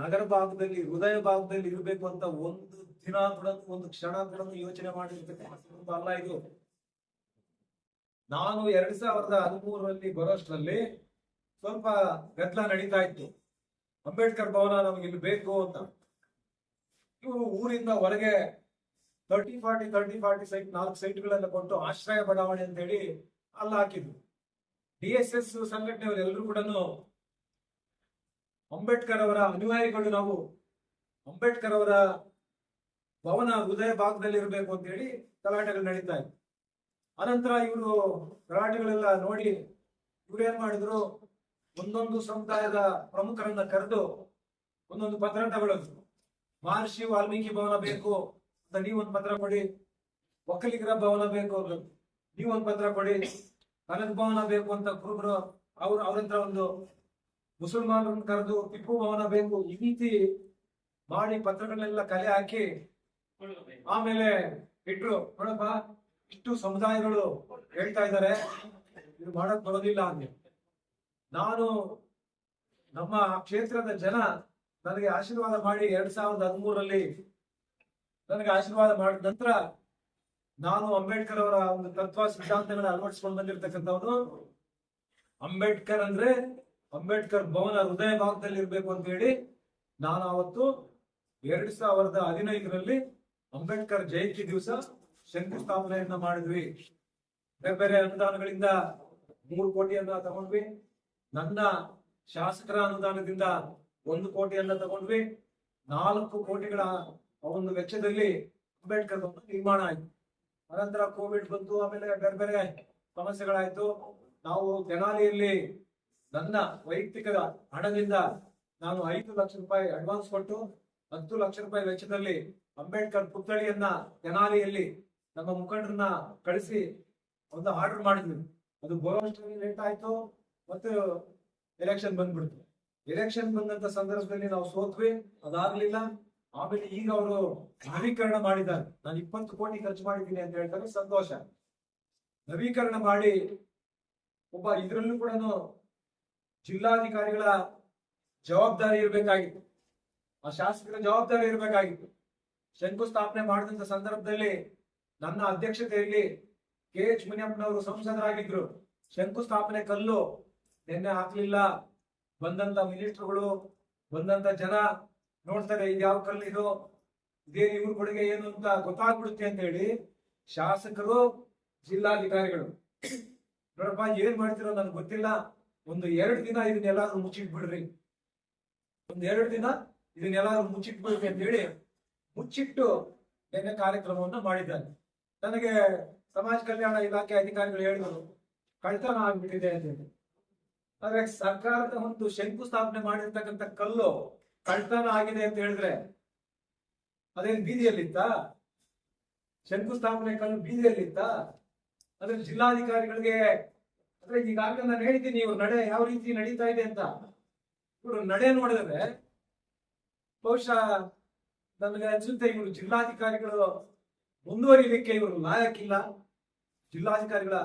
ನಗರ ಭಾಗದಲ್ಲಿ ಹೃದಯ ಭಾಗದಲ್ಲಿ ಇರಬೇಕು ಅಂತ ಒಂದು ದಿನ ಕೂಡ ಒಂದು ಕ್ಷಣ ಕೂಡ ಯೋಚನೆ ಮಾಡಿರ್ತಕ್ಕಂಥ ಅಲ್ಲ ಇದು. ನಾನು 2013 ಬರೋಷ್ಟರಲ್ಲಿ ಸ್ವಲ್ಪ ಗದ್ದಲ ನಡೀತಾ ಇತ್ತು. ಅಂಬೇಡ್ಕರ್ ಭವನ ನಮ್ಗೆ ಇಲ್ಲಿ ಬೇಕು ಅಂತ ಇವರು ಊರಿಂದ ಹೊರಗೆ 30-40 ಸೈಟ್ 4 ಸೈಟ್ಗಳೆಲ್ಲ ಕೊಟ್ಟು ಆಶ್ರಯ ಬಡಾವಣೆ ಅಂತ ಹೇಳಿ ಅಲ್ಲ ಹಾಕಿದ್ರು. DSS ಸಂಘಟನೆಯವರು ಎಲ್ಲರೂ ಕೂಡ ಅಂಬೇಡ್ಕರ್ ಅವರ ಅನುಯಾಯಿಗಳು, ನಾವು ಅಂಬೇಡ್ಕರ್ ಅವರ ಭವನ ಹೃದಯ ಭಾಗದಲ್ಲಿ ಇರಬೇಕು ಅಂತ ಹೇಳಿ ಗಲಾಟೆಗಳು ನಡೀತಾ ಇತ್ತು. ಅನಂತರ ಇವರು ಗಲಾಟೆಗಳೆಲ್ಲ ನೋಡಿ ಇವ್ರು ಏನ್ ಮಾಡಿದ್ರು, ಒಂದೊಂದು ಸಮುದಾಯದ ಪ್ರಮುಖರನ್ನ ಕರೆದು ಒಂದೊಂದು ಪತ್ರ ತಗೊಳ್ಳೋದು. ಮಹರ್ಷಿ ವಾಲ್ಮೀಕಿ ಭವನ ಬೇಕು ಅಂತ ನೀವೊಂದು ಪತ್ರ ಕೊಡಿ, ಒಕ್ಕಲಿಗರ ಭವನ ಬೇಕು ನೀವೊಂದು ಪತ್ರ ಕೊಡಿ, ಕನಕ ಭವನ ಬೇಕು ಅಂತ ಕುರುಬರು ಅವ್ರತ್ರ ಒಂದು ಮುಸಲ್ಮಾನರನ್ನು ಕರೆದು ಟಿಪ್ಪು ಭವನ ಬೇಕು, ಈ ರೀತಿ ಮಾಡಿ ಪತ್ರಗಳನ್ನೆಲ್ಲ ಕಲೆ ಹಾಕಿ ಆಮೇಲೆ ಇಟ್ರು. ನೋಡಪ್ಪ, ಇಷ್ಟು ಸಮುದಾಯಗಳು ಹೇಳ್ತಾ ಇದ್ದಾರೆ, ಇದು ಮಾಡಕ್ ಬರೋದಿಲ್ಲ ಅಂದೆ. ನಾನು ನಮ್ಮ ಕ್ಷೇತ್ರದ ಜನ ನನಗೆ ಆಶೀರ್ವಾದ ಮಾಡಿ 2013 ನನಗೆ ಆಶೀರ್ವಾದ ಮಾಡಿದ ನಂತರ ನಾನು ಅಂಬೇಡ್ಕರ್ ಅವರ ಒಂದು ತತ್ವ ಸಿದ್ಧಾಂತಗಳನ್ನ ಅಳವಡಿಸ್ಕೊಂಡು ಬಂದಿರತಕ್ಕಂಥವನು. ಅಂಬೇಡ್ಕರ್ ಅಂದ್ರೆ ಅಂಬೇಡ್ಕರ್ ಭವನ ಹೃದಯ ಭಾಗದಲ್ಲಿ ಇರ್ಬೇಕು ಅಂತ ಹೇಳಿ ನಾನು ಅವತ್ತು 2015 ಅಂಬೇಡ್ಕರ್ ಜಯಂತಿ ದಿವಸ ಶಂಕುಸ್ಥಾಪನೆಯನ್ನ ಮಾಡಿದ್ವಿ. ಬೇರೆ ಬೇರೆ ಅನುದಾನಗಳಿಂದ 3 ಕೋಟಿಯನ್ನ ತಗೊಂಡ್ವಿ. ನನ್ನ ಶಾಸಕರ ಅನುದಾನದಿಂದ 1 ಕೋಟಿಯನ್ನ ತಗೊಂಡ್ವಿ. 4 ಕೋಟಿಗಳ ಒಂದು ವೆಚ್ಚದಲ್ಲಿ ಅಂಬೇಡ್ಕರ್ ಭವನ ನಿರ್ಮಾಣ ಆಯ್ತು. ಅನಂತರ ಕೋವಿಡ್ ಬಂತು, ಆಮೇಲೆ ಬೇರೆ ಬೇರೆ ಸಮಸ್ಯೆಗಳಾಯ್ತು. ನಾವು ತೆನಾಲಿಯಲ್ಲಿ ನನ್ನ ವೈಯಕ್ತಿಕ ಹಣದಿಂದ ನಾನು 5 ಲಕ್ಷ ರೂಪಾಯಿ ಅಡ್ವಾನ್ಸ್ ಕೊಟ್ಟು 10 ಲಕ್ಷ ರೂಪಾಯಿ ವೆಚ್ಚದಲ್ಲಿ ಅಂಬೇಡ್ಕರ್ ಪುತ್ಥಳಿಯನ್ನ ತೆನಾಲಿಯಲ್ಲಿ ನಮ್ಮ ಮುಖಂಡರನ್ನ ಕಳಿಸಿ ಒಂದು ಆರ್ಡರ್ ಮಾಡಿದ್ವಿ. ಅದು ಬರೋಷ್ಟರಲ್ಲಿ ಲೇಟ್ ಆಯ್ತು ಮತ್ತು ಎಲೆಕ್ಷನ್ ಬಂದ್ಬಿಡ್ತು. ಎಲೆಕ್ಷನ್ ಬಂದಂತ ಸಂದರ್ಭದಲ್ಲಿ ನಾವು ಸೋತ್ವಿ, ಅದಾಗ್ಲಿಲ್ಲ. ಆಮೇಲೆ ಈಗ ಅವರು ನವೀಕರಣ ಮಾಡಿದ್ದಾರೆ. ನಾನು 20 ಕೋಟಿ ಖರ್ಚು ಮಾಡಿದ್ದೀನಿ ಅಂತ ಹೇಳ್ತಾರೆ, ಸಂತೋಷ. ನವೀಕರಣ ಮಾಡಿ ಒಬ್ಬ ಇದ್ರಲ್ಲೂ ಕೂಡ ಜಿಲ್ಲಾಧಿಕಾರಿಗಳ ಜವಾಬ್ದಾರಿ ಇರಬೇಕಾಗಿತ್ತು, ಆ ಶಾಸಕರ ಜವಾಬ್ದಾರಿ ಇರಬೇಕಾಗಿತ್ತು. ಶಂಕುಸ್ಥಾಪನೆ ಮಾಡಿದಂತ ಸಂದರ್ಭದಲ್ಲಿ ನನ್ನ ಅಧ್ಯಕ್ಷತೆಯಲ್ಲಿ KH ಮುನಿಯಪ್ಪನವರು ಸಂಸದರಾಗಿದ್ರು. ಶಂಕುಸ್ಥಾಪನೆ ಕಲ್ಲು ನಿನ್ನೆ ಹಾಕ್ಲಿಲ್ಲ. ಬಂದಂತ ಮಿನಿಸ್ಟರ್ಗಳು, ಬಂದಂತ ಜನ ನೋಡ್ತಾರೆ, ಇದು ಯಾವ ಕಲ್ಲು, ಇದೇ ಇವ್ರ ಕೊಡುಗೆ ಏನು ಅಂತ ಗೊತ್ತಾಗ್ಬಿಡುತ್ತೆ ಅಂತ ಹೇಳಿ ಶಾಸಕರು, ಜಿಲ್ಲಾಧಿಕಾರಿಗಳು ನೋಡಪ್ಪ ಏನ್ ಮಾಡ್ತಿರೋ ನನ್ಗೆ ಗೊತ್ತಿಲ್ಲ, ಒಂದು 2 ದಿನ ಇದನ್ನೆಲ್ಲಾದ್ರೂ ಮುಚ್ಚಿಟ್ಬಿಡ್ರಿ, ಒಂದು 2 ದಿನ ಇದನ್ನೆಲ್ಲಾದ್ರೂ ಮುಚ್ಚಿಟ್ಬಿಡ್ರಿ ಅಂತ ಹೇಳಿ ಮುಚ್ಚಿಟ್ಟು ನಿನ್ನೆ ಕಾರ್ಯಕ್ರಮವನ್ನ ಮಾಡಿದ್ದಾರೆ. ನನಗೆ ಸಮಾಜ ಕಲ್ಯಾಣ ಇಲಾಖೆ ಅಧಿಕಾರಿಗಳು ಹೇಳಿದರು ಕಳ್ತನ ಆಗ್ಬಿಟ್ಟಿದೆ ಅಂತ ಹೇಳಿ. ಆದ್ರೆ ಸರ್ಕಾರದ ಒಂದು ಶಂಕುಸ್ಥಾಪನೆ ಮಾಡಿರ್ತಕ್ಕಂಥ ಕಲ್ಲು ಕಳ್ತನ ಆಗಿದೆ ಅಂತ ಹೇಳಿದ್ರೆ ಅದೇನು ಬೀದಿಯಲ್ಲಿತ್ತ? ಶಂಕುಸ್ಥಾಪನೆ ಕಲ್ಲು ಬೀದಿಯಲ್ಲಿತ್ತ? ಅದ್ರ ಜಿಲ್ಲಾಧಿಕಾರಿಗಳಿಗೆ ಅಂದ್ರೆ ಈಗಾಗಲೇ ನಾನು ಹೇಳಿದ್ದೀನಿ ಇವ್ರ ನಡೆ ಯಾವ ರೀತಿ ನಡೀತಾ ಇದೆ ಅಂತ. ಇವರು ನಡೆ ನೋಡಿದ್ರೆ ಬಹುಶಃ ನನಗೆ ಅನ್ಸುತ್ತೆ ಇವರು ಜಿಲ್ಲಾಧಿಕಾರಿಗಳು ಮುಂದುವರಿಲಿಕ್ಕೆ ಇವರು ಲಾಯಕ್ಕಿಲ್ಲ. ಜಿಲ್ಲಾಧಿಕಾರಿಗಳ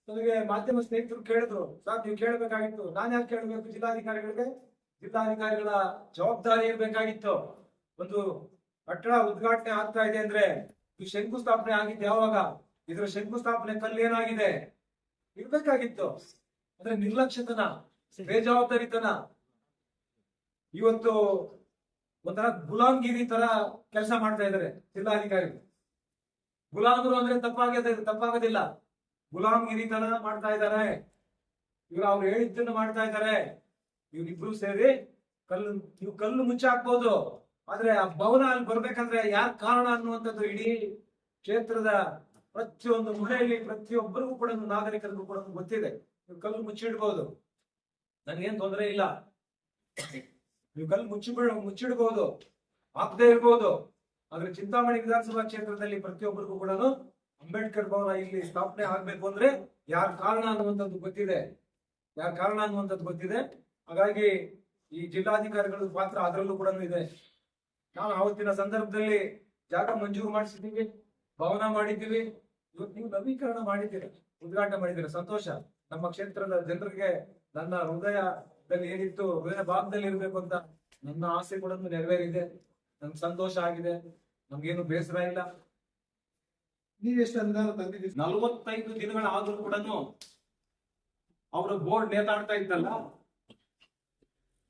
ನನಗೆ ಮಾಧ್ಯಮ ಸ್ನೇಹಿತರು ಕೇಳಿದ್ರು, ಸಾರ್ ನೀವು ಕೇಳಬೇಕಾಗಿತ್ತು. ನಾನು ಯಾಕೆ ಕೇಳಬೇಕು ಜಿಲ್ಲಾಧಿಕಾರಿಗಳಿಗೆ? ಜಿಲ್ಲಾಧಿಕಾರಿಗಳ ಜವಾಬ್ದಾರಿ ಇರ್ಬೇಕಾಗಿತ್ತು. ಒಂದು ಕಟ್ಟಡ ಉದ್ಘಾಟನೆ ಆಗ್ತಾ ಇದೆ ಅಂದ್ರೆ ಈ ಶಂಕುಸ್ಥಾಪನೆ ಆಗಿದ್ದು ಯಾವಾಗ? ಇದ್ರ ಶಂಕುಸ್ಥಾಪನೆ ಕಲ್ಲು ಏನಾಗಿದೆ ಇರ್ಬೇಕಾಗಿತ್ತು. ಅಂದ್ರೆ ನಿರ್ಲಕ್ಷ್ಯತನ, ಬೇಜವಾಬ್ದಾರಿತನ. ಇವತ್ತು ಒಂಥರ ಗುಲಾಮ್ಗಿರಿ ತರ ಕೆಲಸ ಮಾಡ್ತಾ ಇದ್ದಾರೆ ಜಿಲ್ಲಾಧಿಕಾರಿಗಳು. ಗುಲಾಮರು ಅಂದ್ರೆ ತಪ್ಪಾಗೋದಿಲ್ಲ. ಗುಲಾಮ್ಗಿರಿ ತರ ಮಾಡ್ತಾ ಇದ್ದಾರೆ ಇವ್ರು. ಅವ್ರು ಹೇಳಿದ್ದನ್ನು ಮಾಡ್ತಾ ಇದ್ದಾರೆ. ಇವ್ರಿಬ್ರು ಸೇರಿ ಕಲ್ಲು ಮುಚ್ಚಿ ಹಾಕ್ಬೋದು, ಆದ್ರೆ ಆ ಭವನ ಅಲ್ಲಿ ಬರ್ಬೇಕಂದ್ರೆ ಯಾರ್ ಕಾರಣ ಅನ್ನುವಂಥದ್ದು ಇಡೀ ಕ್ಷೇತ್ರದ ಪ್ರತಿಯೊಂದು ಮೂಲೆಯಲ್ಲಿ ಪ್ರತಿಯೊಬ್ಬರಿಗೂ ಕೂಡ ನಾಗರಿಕರಿಗೂ ಕೂಡ ಗೊತ್ತಿದೆ. ನೀವು ಕಲ್ಲು ಮುಚ್ಚಿಡ್ಬೋದು, ನನಗೇನ್ ತೊಂದರೆ ಇಲ್ಲ. ನೀವು ಕಲ್ಲು ಮುಚ್ಚಿಡ್ಬೋದು, ಹಾಕದೇ ಇರ್ಬೋದು. ಆದ್ರೆ ಚಿಂತಾಮಣಿ ವಿಧಾನಸಭಾ ಕ್ಷೇತ್ರದಲ್ಲಿ ಪ್ರತಿಯೊಬ್ಬರಿಗೂ ಕೂಡ ಅಂಬೇಡ್ಕರ್ ಭವನ ಇಲ್ಲಿ ಸ್ಥಾಪನೆ ಆಗ್ಬೇಕು ಅಂದ್ರೆ ಯಾರ ಕಾರಣ ಅನ್ನುವಂಥದ್ದು ಗೊತ್ತಿದೆ. ಹಾಗಾಗಿ ಈ ಜಿಲ್ಲಾಧಿಕಾರಿಗಳ ಪಾತ್ರ ಅದರಲ್ಲೂ ಕೂಡ ಇದೆ. ನಾವು ಆವತ್ತಿನ ಸಂದರ್ಭದಲ್ಲಿ ಜಾಗ ಮಂಜೂರು ಮಾಡಿಸಿದ್ದೀವಿ, ಭವನ ಮಾಡಿದ್ದೀವಿ. ಇವತ್ತು ನೀವು ನವೀಕರಣ ಮಾಡಿದ್ದೀರಿ, ಉದ್ಘಾಟನೆ ಮಾಡಿದ್ದೀರಿ, ಸಂತೋಷ. ನಮ್ಮ ಕ್ಷೇತ್ರದ ಜನರಿಗೆ ನನ್ನ ಹೃದಯದಲ್ಲಿ ಏನಿತ್ತು, ಹೃದಯ ಭಾಗದಲ್ಲಿ ಇರಬೇಕು ಅಂತ ನನ್ನ ಆಸೆ ಕೂಡ ನೆರವೇರಿದೆ, ನನ್ಗೆ ಸಂತೋಷ ಆಗಿದೆ, ನಮ್ಗೇನು ಬೇಸರ ಇಲ್ಲ. ನೀವೆಷ್ಟು ಅನುದಾನ ತಂದಿದ್ದೀರಿ? 45 ದಿನಗಳಾದ್ರೂ ಕೂಡ ಅವರ ಬೋರ್ಡ್ ನೇತಾಡ್ತಾ ಇತ್ತಲ್ಲ,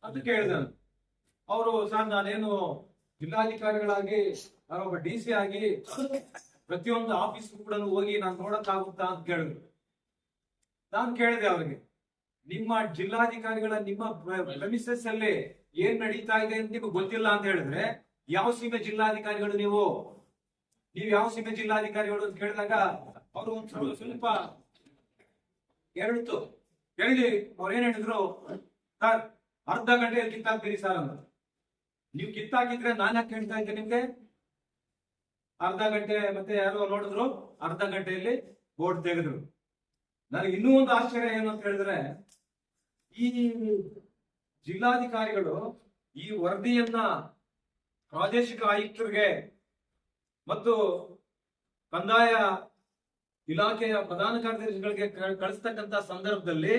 ಅದು ಕೇಳಿದ ಅವರು, ಸರ್ ನಾನೇನು ಜಿಲ್ಲಾಧಿಕಾರಿಗಳಾಗಿ ನಾನೊಬ್ಬ DC ಆಗಿ ಪ್ರತಿಯೊಂದು ಆಫೀಸ್ ಕೂಡ ಹೋಗಿ ನಾನು ನೋಡಕ್ಕಾಗುತ್ತಾ ಅಂತ ಕೇಳಿದ್ರು. ನಾನು ಕೇಳಿದೆ ಅವ್ರಿಗೆ, ನಿಮ್ಮ ಜಿಲ್ಲಾಧಿಕಾರಿಗಳ ನಿಮ್ಮ ಪ್ರೆಮಿಸಸ್ ಅಲ್ಲಿ ಏನ್ ನಡೀತಾ ಇದೆ ಅಂತ ನಿಮ್ಗೆ ಗೊತ್ತಿಲ್ಲ ಅಂತ ಹೇಳಿದ್ರೆ ಯಾವ ಸೀಮೆ ಜಿಲ್ಲಾಧಿಕಾರಿಗಳು ನೀವು ಯಾವ ಸೀಮೆ ಜಿಲ್ಲಾಧಿಕಾರಿಗಳು ಅಂತ ಕೇಳಿದಾಗ ಅವರು ಒಂದು ಸ್ವಲ್ಪ ಹೇಳಿತು. ಹೇಳಿ ಅವ್ರು ಏನ್ ಹೇಳಿದ್ರು, ಸರ್ ಅರ್ಧ ಗಂಟೆಯಲ್ಲಿ ಕಿತ್ತಾಕ್ತೀರಿ ಸರ್ ಅಂತ. ನೀವು ಕಿತ್ತಾಕಿದ್ರೆ ನಾನು ಯಾಕೆ ಹೇಳ್ತಾ ಇದ್ದೆ ನಿಮ್ಗೆ? ಅರ್ಧ ಗಂಟೆ ಮತ್ತೆ ಯಾರೋ ನೋಡಿದ್ರು, ಅರ್ಧ ಗಂಟೆಯಲ್ಲಿ ಬೋರ್ಡ್ ತೆಗೆದ್ರು. ನನಗೆ ಇನ್ನೂ ಒಂದು ಆಶ್ಚರ್ಯ ಏನು ಅಂತ ಹೇಳಿದ್ರೆ, ಈ ಜಿಲ್ಲಾಧಿಕಾರಿಗಳು ಈ ವರದಿಯನ್ನ ಪ್ರಾದೇಶಿಕ ಆಯುಕ್ತರಿಗೆ ಮತ್ತು ಕಂದಾಯ ಇಲಾಖೆಯ ಪ್ರಧಾನ ಕಾರ್ಯದರ್ಶಿಗಳಿಗೆ ಕಳಿಸ್ತಕ್ಕಂತ ಸಂದರ್ಭದಲ್ಲಿ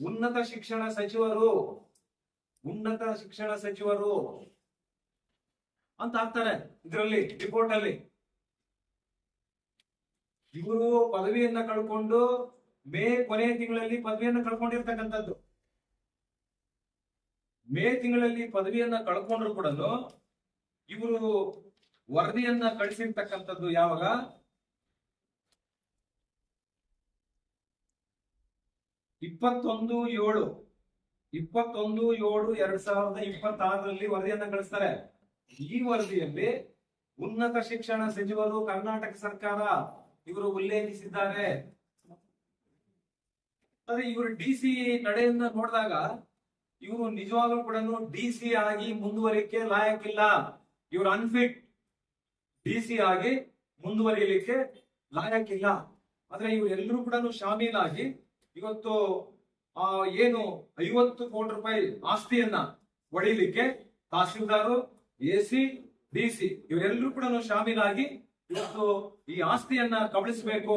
ಉನ್ನತ ಶಿಕ್ಷಣ ಸಚಿವರು ಅಂತ ಹಾಕ್ತಾರೆ ಇದರಲ್ಲಿ ರಿಪೋರ್ಟ್ ಅಲ್ಲಿ. ಇವರು ಪದವಿಯನ್ನ ಕಳ್ಕೊಂಡು ಮೇ ಕೊನೆಯ ತಿಂಗಳಲ್ಲಿ ಪದವಿಯನ್ನ ಕಳ್ಕೊಂಡಿರ್ತಕ್ಕಂಥದ್ದು. ಮೇ ತಿಂಗಳಲ್ಲಿ ಪದವಿಯನ್ನ ಕಳ್ಕೊಂಡ್ರು ಕೂಡ ಇವರು ವರದಿಯನ್ನ ಕಳಿಸಿರ್ತಕ್ಕಂಥದ್ದು ಯಾವಾಗ? 21/7/2026 ವರದಿಯನ್ನ ಕಳಿಸ್ತಾರೆ. ಈ ವರದಿಯಲ್ಲಿ ಉನ್ನತ ಶಿಕ್ಷಣ ಸಚಿವರು, ಕರ್ನಾಟಕ ಸರ್ಕಾರ ಇವರು ಉಲ್ಲೇಖಿಸಿದ್ದಾರೆ. ಆದ್ರೆ ಇವರು DC ನಡೆಯನ್ನ ನೋಡಿದಾಗ ಇವರು ನಿಜವಾಗ್ಲೂ ಕೂಡ DC ಆಗಿ ಮುಂದುವರಿಕೆ ಲಾಯಕ್ಕಿಲ್ಲ. ಇವರು ಅನ್ಫಿಟ್, DC ಆಗಿ ಮುಂದುವರಿಯಲಿಕ್ಕೆ ಲಾಯಕ್ಕಿಲ್ಲ. ಆದ್ರೆ ಇವರು ಎಲ್ಲರೂ ಕೂಡ ಶಾಮೀಲಾಗಿ ಇವತ್ತು ಏನು 50 ಕೋಟಿ ರೂಪಾಯಿ ಆಸ್ತಿಯನ್ನ ಒಡೆಯಲಿಕ್ಕೆ ತಹಸೀಲ್ದಾರು, AC, DC ಇವರೆಲ್ಲರೂ ಕೂಡ ಶಾಮೀಲಾಗಿ ಇವತ್ತು ಈ ಆಸ್ತಿಯನ್ನ ಕಬಳಿಸಬೇಕು.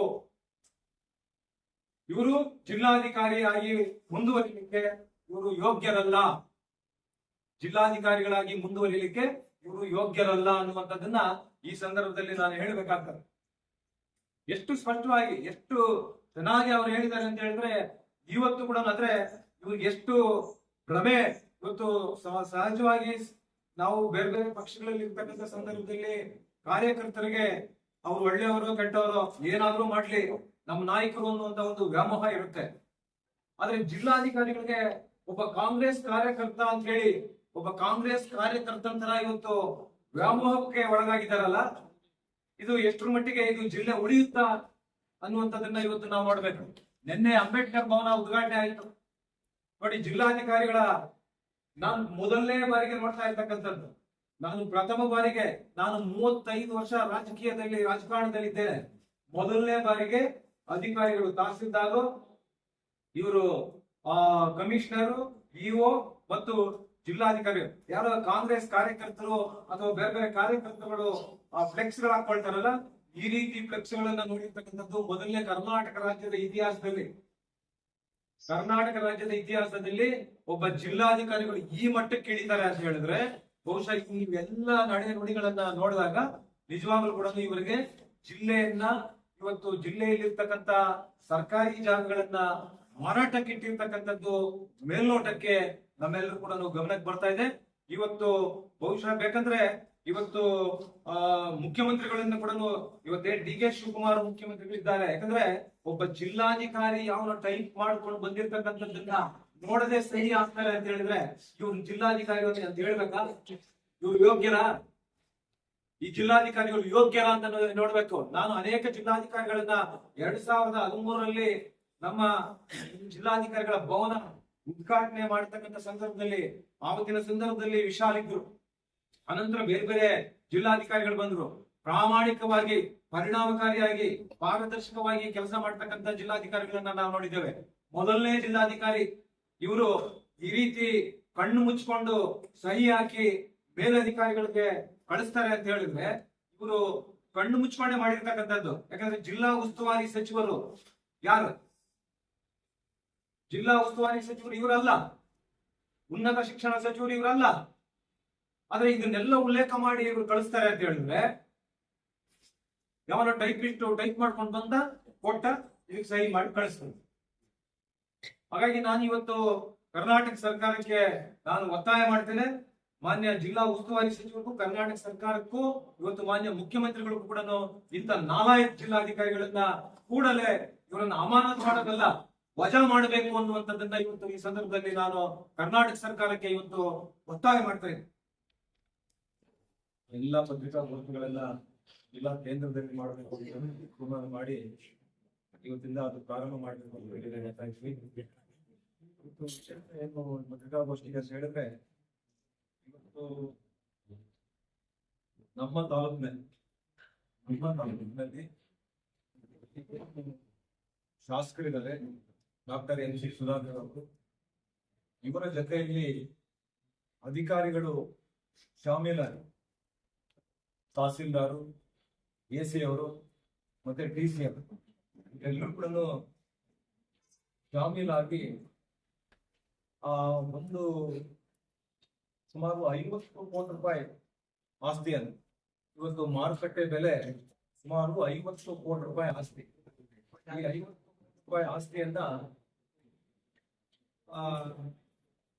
ಇವರು ಜಿಲ್ಲಾಧಿಕಾರಿಯಾಗಿ ಮುಂದುವರಿಯಲಿಕ್ಕೆ ಇವರು ಯೋಗ್ಯರಲ್ಲ, ಜಿಲ್ಲಾಧಿಕಾರಿಗಳಾಗಿ ಮುಂದುವರಿಯಲಿಕ್ಕೆ ಇವರು ಯೋಗ್ಯರಲ್ಲ ಅನ್ನುವಂಥದ್ದನ್ನ ಈ ಸಂದರ್ಭದಲ್ಲಿ ನಾನು ಹೇಳಬೇಕಾಗ್ತದೆ. ಎಷ್ಟು ಸ್ಪಷ್ಟವಾಗಿ, ಎಷ್ಟು ಚೆನ್ನಾಗಿ ಅವ್ರು ಹೇಳಿದ್ದಾರೆ ಅಂತ ಹೇಳಿದ್ರೆ, ಇವತ್ತು ಕೂಡ ಅಂದ್ರೆ ಇವ್ರಿಗೆ ಎಷ್ಟು ಭ್ರಮೆ. ಇವತ್ತು ಸಹಜವಾಗಿ ನಾವು ಬೇರೆ ಬೇರೆ ಪಕ್ಷಗಳಲ್ಲಿ ಇರ್ತಕ್ಕಂಥ ಸಂದರ್ಭದಲ್ಲಿ ಕಾರ್ಯಕರ್ತರಿಗೆ ಅವ್ರು ಒಳ್ಳೆಯವರು ಕೆಟ್ಟವರು ಏನಾದ್ರೂ ಮಾಡ್ಲಿ, ನಮ್ಮ ನಾಯಕರು ಅನ್ನುವಂತ ಒಂದು ವ್ಯಾಮೋಹ ಇರುತ್ತೆ. ಆದ್ರೆ ಜಿಲ್ಲಾಧಿಕಾರಿಗಳಿಗೆ ಒಬ್ಬ ಕಾಂಗ್ರೆಸ್ ಕಾರ್ಯಕರ್ತ ಅಂತ ಹೇಳಿ, ಒಬ್ಬ ಕಾಂಗ್ರೆಸ್ ಕಾರ್ಯಕರ್ತಂತರ ಇವತ್ತು ವ್ಯಾಮೋಹಕ್ಕೆ ಒಳಗಾಗಿದ್ದಾರಲ್ಲ, ಇದು ಎಷ್ಟರ ಮಟ್ಟಿಗೆ ಇದು ಜಿಲ್ಲೆ ಉಳಿಯುತ್ತಾ ಅನ್ನುವಂಥದ್ದನ್ನ ಇವತ್ತು ನಾವು ನೋಡ್ಬೇಕು. ನಿನ್ನೆ ಅಂಬೇಡ್ಕರ್ ಭವನ ಉದ್ಘಾಟನೆ ಆಯಿತು ನೋಡಿ. ಜಿಲ್ಲಾಧಿಕಾರಿಗಳ ನಾನು ಮೊದಲನೇ ಬಾರಿಗೆ ನೋಡ್ತಾ ಇರ್ತಕ್ಕಂಥದ್ದು. ನಾನು ಪ್ರಥಮ ಬಾರಿಗೆ, ನಾನು 35 ವರ್ಷ ರಾಜಕಾರಣದಲ್ಲಿದ್ದೇನೆ. ಮೊದಲನೇ ಬಾರಿಗೆ ಅಧಿಕಾರಿಗಳು, ತಹಸೀಲ್ದಾರು, ಇವರು ಕಮಿಷನರು, EO ಮತ್ತು ಜಿಲ್ಲಾಧಿಕಾರಿ ಯಾರೋ ಕಾಂಗ್ರೆಸ್ ಕಾರ್ಯಕರ್ತರು ಅಥವಾ ಬೇರೆ ಬೇರೆ ಕಾರ್ಯಕರ್ತರುಗಳು ಫ್ಲೆಕ್ಸ್ ಗಳು ಹಾಕೊಳ್ತಾರಲ್ಲ, ಈ ರೀತಿ ಫ್ಲೆಕ್ಸ್ ಗಳನ್ನ ನೋಡಿರ್ತಕ್ಕಂಥದ್ದು ಮೊದಲನೇ ಕರ್ನಾಟಕ ರಾಜ್ಯದ ಇತಿಹಾಸದಲ್ಲಿ ಒಬ್ಬ ಜಿಲ್ಲಾಧಿಕಾರಿಗಳು ಈ ಮಟ್ಟಕ್ಕೆ ಇಳಿತಾರೆ ಅಂತ ಹೇಳಿದ್ರೆ, ಬಹುಶಃ ಇವೆಲ್ಲ ನಡೆ ನುಡಿಗಳನ್ನ ನೋಡಿದಾಗ ನಿಜವಾಗ್ಲೂ ಕೂಡ ಇವರಿಗೆ ಜಿಲ್ಲೆಯನ್ನ, ಇವತ್ತು ಜಿಲ್ಲೆಯಲ್ಲಿರ್ತಕ್ಕಂಥ ಸರ್ಕಾರಿ ಜಾಗಗಳನ್ನ ಮಾರಾಟಕ್ಕೆ ಇಟ್ಟಿರ್ತಕ್ಕಂಥದ್ದು ಮೇಲ್ನೋಟಕ್ಕೆ ನಮ್ಮೆಲ್ಲರೂ ಕೂಡ ಗಮನಕ್ಕೆ ಬರ್ತಾ ಇದೆ. ಇವತ್ತು ಬಹುಶಃ ಬೇಕಂದ್ರೆ ಇವತ್ತು ಮುಖ್ಯಮಂತ್ರಿಗಳನ್ನ ಕೂಡ ಇವತ್ತೇ DK ಶಿವಕುಮಾರ್ ಮುಖ್ಯಮಂತ್ರಿಗಳಿದ್ದಾರೆ. ಯಾಕಂದ್ರೆ ಒಬ್ಬ ಜಿಲ್ಲಾಧಿಕಾರಿ ಯಾವನ ಟೈಪ್ ಮಾಡ್ಕೊಂಡು ಬಂದಿರ್ತಕ್ಕಂಥದ್ದನ್ನ ನೋಡದೆ ಸಹಿ ಆಗ್ತಾರೆ ಅಂತ ಹೇಳಿದ್ರೆ ಇವ್ರು ಜಿಲ್ಲಾಧಿಕಾರಿ ಅಂತ ಹೇಳ್ಬೇಕಾ? ಇವ್ರು ಯೋಗ್ಯರ? ಈ ಜಿಲ್ಲಾಧಿಕಾರಿಗಳು ಯೋಗ್ಯರ ಅಂತ ನೋಡ್ಬೇಕು. ನಾನು ಅನೇಕ ಜಿಲ್ಲಾಧಿಕಾರಿಗಳನ್ನ 2013ರಲ್ಲಿ ನಮ್ಮ ಜಿಲ್ಲಾಧಿಕಾರಿಗಳ ಭವನ ಉದ್ಘಾಟನೆ ಮಾಡತಕ್ಕಂಥ ಸಂದರ್ಭದಲ್ಲಿ, ಆವತ್ತಿನ ಸಂದರ್ಭದಲ್ಲಿ ವಿಶಾಲ್ ಇದ್ರು. ಅನಂತರ ಬೇರೆ ಬೇರೆ ಜಿಲ್ಲಾಧಿಕಾರಿಗಳು ಬಂದ್ರು. ಪ್ರಾಮಾಣಿಕವಾಗಿ, ಪರಿಣಾಮಕಾರಿಯಾಗಿ, ಪಾರದರ್ಶಕವಾಗಿ ಕೆಲಸ ಮಾಡ್ತಕ್ಕಂಥ ಜಿಲ್ಲಾಧಿಕಾರಿಗಳನ್ನ ನಾವು ನೋಡಿದ್ದೇವೆ. ಮೊದಲನೇ ಜಿಲ್ಲಾಧಿಕಾರಿ ಇವರು ಈ ರೀತಿ ಕಣ್ಣು ಮುಚ್ಚಿಕೊಂಡು ಸಹಿ ಹಾಕಿ ಮೇಲಧಿಕಾರಿಗಳಿಗೆ ಕಳಿಸ್ತಾರೆ ಅಂತ ಹೇಳಿದ್ರೆ ಇವರು ಕಣ್ಣು ಮುಚ್ಕೊಂಡೆ ಮಾಡಿರ್ತಕ್ಕಂಥದ್ದು. ಯಾಕಂದ್ರೆ ಜಿಲ್ಲಾ ಉಸ್ತುವಾರಿ ಸಚಿವರು ಯಾರು? ಜಿಲ್ಲಾ ಉಸ್ತುವಾರಿ ಸಚಿವರು ಇವರಲ್ಲ, ಉನ್ನತ ಶಿಕ್ಷಣ ಸಚಿವರು ಇವರಲ್ಲ. ಆದ್ರೆ ಇದನ್ನೆಲ್ಲ ಉಲ್ಲೇಖ ಮಾಡಿ ಇವ್ರು ಕಳಿಸ್ತಾರೆ ಅಂತ ಹೇಳಿದ್ರೆ ಯಾವನ ಟೈಪಿಸ್ಟ್ ಟೈಪ್ ಮಾಡ್ಕೊಂಡು ಬಂದ ಕೊಟ್ಟ ಇದಕ್ಕೆ ಸಹಿ ಮಾಡಿ ಕಳಿಸ್ತಾರೆ. ಹಾಗಾಗಿ ನಾನು ಇವತ್ತು ಕರ್ನಾಟಕ ಸರ್ಕಾರಕ್ಕೆ ನಾನು ಒತ್ತಾಯ ಮಾಡ್ತೇನೆ, ಮಾನ್ಯ ಜಿಲ್ಲಾ ಉಸ್ತುವಾರಿ ಸಚಿವರಿಗೂ ಕರ್ನಾಟಕ ಸರ್ಕಾರಕ್ಕೂ ಇವತ್ತು ಮಾನ್ಯ ಮುಖ್ಯಮಂತ್ರಿಗಳಿಗೂ ಕೂಡ ಇಂಥ ನಾಲಾಯಕ್ ಜಿಲ್ಲಾಧಿಕಾರಿಗಳನ್ನ ಕೂಡಲೇ ಇವರನ್ನ ಅಮಾನತು ಮಾಡೋದಲ್ಲ, ವಜಾ ಮಾಡಬೇಕು ಅನ್ನುವಂಥದ್ದನ್ನ ಇವತ್ತು ಈ ಸಂದರ್ಭದಲ್ಲಿ ನಾನು ಕರ್ನಾಟಕ ಸರ್ಕಾರಕ್ಕೆ ಇವತ್ತು ಒತ್ತಾಯ ಮಾಡ್ತೇನೆ. ಎಲ್ಲ ಪತ್ರಿಕಾಗೋಷ್ಠಿಗಳೆಲ್ಲ ಜಿಲ್ಲಾ ಕೇಂದ್ರದಲ್ಲಿ ಮಾಡಬೇಕು ಅಂತ ತೀರ್ಮಾನ ಮಾಡಿ ಇವತ್ತಿಂದ ಅದು ಪ್ರಾರಂಭ ಮಾಡಬೇಕು ಅಂತ ಹೇಳಿ ಹೇಳ್ತಾ ಇದ್ವಿ. ಏನು ಪತ್ರಿಕಾಗೋಷ್ಠಿಗೆ ಅಂತ ಹೇಳಿದ್ರೆ ಇವತ್ತು ನಮ್ಮ ತಾಲೂಕಿನಲ್ಲಿ ಶಾಸಕರಿದ್ದಾರೆ, ಡಾಕ್ಟರ್ ಎನ್ ಸಿ ಸುಧಾಕರ್ ಅವರು. ಇವರ ಜೊತೆಯಲ್ಲಿ ಅಧಿಕಾರಿಗಳು ಶಾಮೀಲಾಗಿ ತಹಸೀಲ್ದಾರು, ಎಸಿ ಅವರು ಮತ್ತೆ ಡಿಸಿ ಅವರು ಎಲ್ಲರೂ ಕೂಡ ಶಾಮೀಲಾಗಿ ಒಂದು ಸುಮಾರು 50 ಕೋಟಿ ರೂಪಾಯಿ ಆಸ್ತಿಯನ್ನು, ಇವತ್ತು ಮಾರುಕಟ್ಟೆ ಬೆಲೆ ಸುಮಾರು 50 ಕೋಟಿ ರೂಪಾಯಿ ಆಸ್ತಿ. ಈ 50 ಕೋಟಿ ರೂಪಾಯಿ ಆಸ್ತಿಯನ್ನ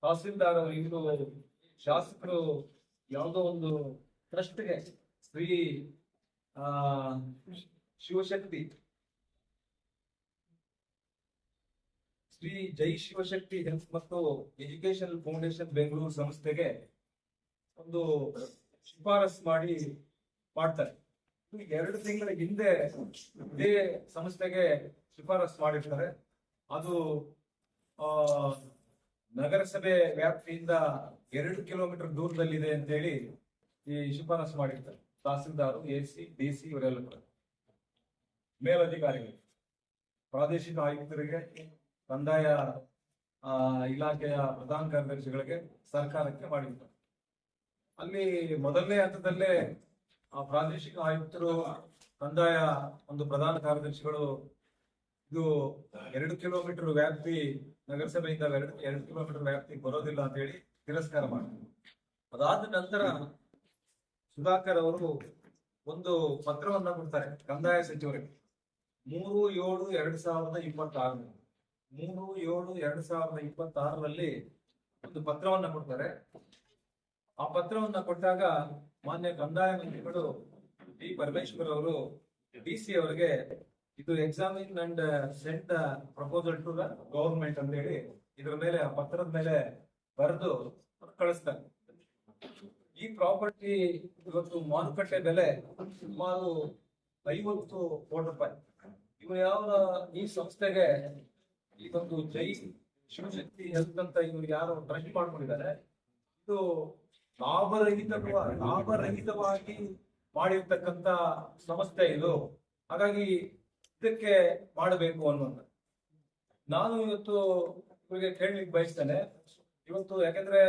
ತಹಸೀಲ್ದಾರ್ ಇವರು ಶಾಸಕರು ಯಾವುದೋ ಒಂದು ಟ್ರಸ್ಟ್ಗೆ ಶ್ರೀ ಜೈ ಶಿವಶಕ್ತಿ ಹೆಲ್ತ್ ಮತ್ತು ಎಜುಕೇಶನ್ ಫೌಂಡೇಶನ್ ಬೆಂಗಳೂರು ಸಂಸ್ಥೆಗೆ ಒಂದು ಶಿಫಾರಸ್ ಮಾಡ್ತಾರೆ. 2 ತಿಂಗಳ ಹಿಂದೆ ಇದೇ ಸಂಸ್ಥೆಗೆ ಶಿಫಾರಸ್ ಮಾಡಿರ್ತಾರೆ. ಅದು ನಗರಸಭೆ ವ್ಯಾಪ್ತಿಯಿಂದ 2 ಕಿಲೋಮೀಟರ್ ದೂರದಲ್ಲಿದೆ ಅಂತ ಹೇಳಿ ಈ ಶಿಫಾರಸ್ ಮಾಡಿರ್ತಾರೆ. ತಹಸೀಲ್ದಾರು, ಎಸಿ, ಡಿಸಿ ಇವರೆಲ್ಲ ಕೂಡ ಮೇಲಧಿಕಾರಿಗಳು, ಪ್ರಾದೇಶಿಕ ಆಯುಕ್ತರಿಗೆ, ಕಂದಾಯ ಇಲಾಖೆಯ ಪ್ರಧಾನ ಕಾರ್ಯದರ್ಶಿಗಳಿಗೆ, ಸರ್ಕಾರಕ್ಕೆ ಮಾಡಿರ್ತಾರೆ. ಅಲ್ಲಿ ಮೊದಲನೇ ಹಂತದಲ್ಲೇ ಪ್ರಾದೇಶಿಕ ಆಯುಕ್ತರು, ಕಂದಾಯ ಒಂದು ಪ್ರಧಾನ ಕಾರ್ಯದರ್ಶಿಗಳು ಇದು 2 ಕಿಲೋಮೀಟರ್ ವ್ಯಾಪ್ತಿ ನಗರಸಭೆಯಿಂದ 2 ಕಿಲೋಮೀಟರ್ ವ್ಯಾಪ್ತಿ ಬರೋದಿಲ್ಲ ಅಂತ ಹೇಳಿ ತಿರಸ್ಕಾರ ಮಾಡಿದ್ರು. ಅದಾದ ನಂತರ ಸುಧಾಕರ್ ಅವರು ಒಂದು ಪತ್ರವನ್ನ ಕೊಡ್ತಾರೆ ಕಂದಾಯ ಸಚಿವರಿಗೆ. 3/7/2026 3/7/2026 ಒಂದು ಪತ್ರವನ್ನ ಕೊಡ್ತಾರೆ. ಆ ಪತ್ರವನ್ನ ಕೊಟ್ಟಾಗ ಮಾನ್ಯ ಕಂದಾಯ ಮಂತ್ರಿಗಳು ಡಿ ಪರಮೇಶ್ವರ್ ಅವರು ಡಿಸಿ ಅವರಿಗೆ ಇದು examine and send proposal to the government ಅಂತ ಹೇಳಿ ಇದ್ರ ಮೇಲೆ ಆ ಪತ್ರದ ಮೇಲೆ ಬರೆದು ಕಳಿಸ್ತಾರೆ. ಈ ಪ್ರಾಪರ್ಟಿ ಇವತ್ತು ಮಾರುಕಟ್ಟೆ ಬೆಲೆ ಸುಮಾರು 50 ಕೋಟಿ ರೂಪಾಯಿ. ಇವು ಯಾವ ಈ ಸಂಸ್ಥೆಗೆ ಇದೊಂದು ಜೈ ಶಿವಶಕ್ತಿ ಹೆಲ್ತ್ ಅಂತ ಇವರು ಯಾರು ಟ್ರಸ್ಟ್ ಮಾಡ್ಕೊಂಡಿದ್ದಾರೆ, ಇದು ಲಾಭರಹಿತವಾಗಿ ಮಾಡಿರ್ತಕ್ಕಂಥ ಸಂಸ್ಥೆ ಇದು. ಹಾಗಾಗಿ ಇದಕ್ಕೆ ಮಾಡಬೇಕು ಅನ್ನೋದು ನಾನು ಇವತ್ತು ಇವರಿಗೆ ಕೇಳಲಿಕ್ಕೆ ಬಯಸ್ತೇನೆ. ಇವತ್ತು ಯಾಕಂದ್ರೆ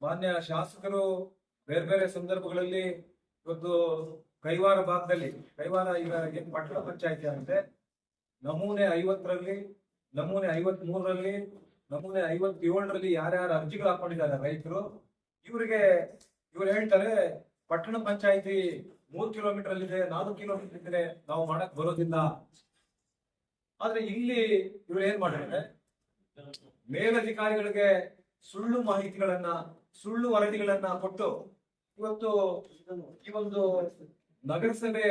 ಮಾನ್ಯ ಶಾಸಕರು ಬೇರೆ ಬೇರೆ ಸಂದರ್ಭಗಳಲ್ಲಿ ಇವತ್ತು ಕೈವಾರ ಭಾಗದಲ್ಲಿ, ಕೈವಾರ ಈಗ ಏನ್ ಪಟ್ಟಣ ಪಂಚಾಯತಿ ಅಂತೆ, ನಮೂನೆ 50ರಲ್ಲಿ, ನಮೂನೆ 53ರಲ್ಲಿ, ನಮೂನೆ 57ರಲ್ಲಿ ಯಾರ್ಯಾರು ಅರ್ಜಿಗಳು ಹಾಕೊಂಡಿದ್ದಾರೆ ರೈತರು, ಇವ್ರು ಹೇಳ್ತಾರೆ ಪಟ್ಟಣ ಪಂಚಾಯತಿ 3 ಕಿಲೋಮೀಟರ್ ಅಲ್ಲಿದೆ, 4 ಕಿಲೋಮೀಟರ್ ಇದ್ರೆ ನಾವು ಮಾಡಕ್ ಬರೋದಿಲ್ಲ. ಆದ್ರೆ ಇಲ್ಲಿ ಇವ್ರು ಏನ್ ಮಾಡಿದ್ರೆ ಮೇಲಧಿಕಾರಿಗಳಿಗೆ ಸುಳ್ಳು ಮಾಹಿತಿಗಳನ್ನ, ಸುಳ್ಳು ವರದಿಗಳನ್ನ ಕೊಟ್ಟು ಇವತ್ತು ಈ ಒಂದು ನಗರಸಭೆ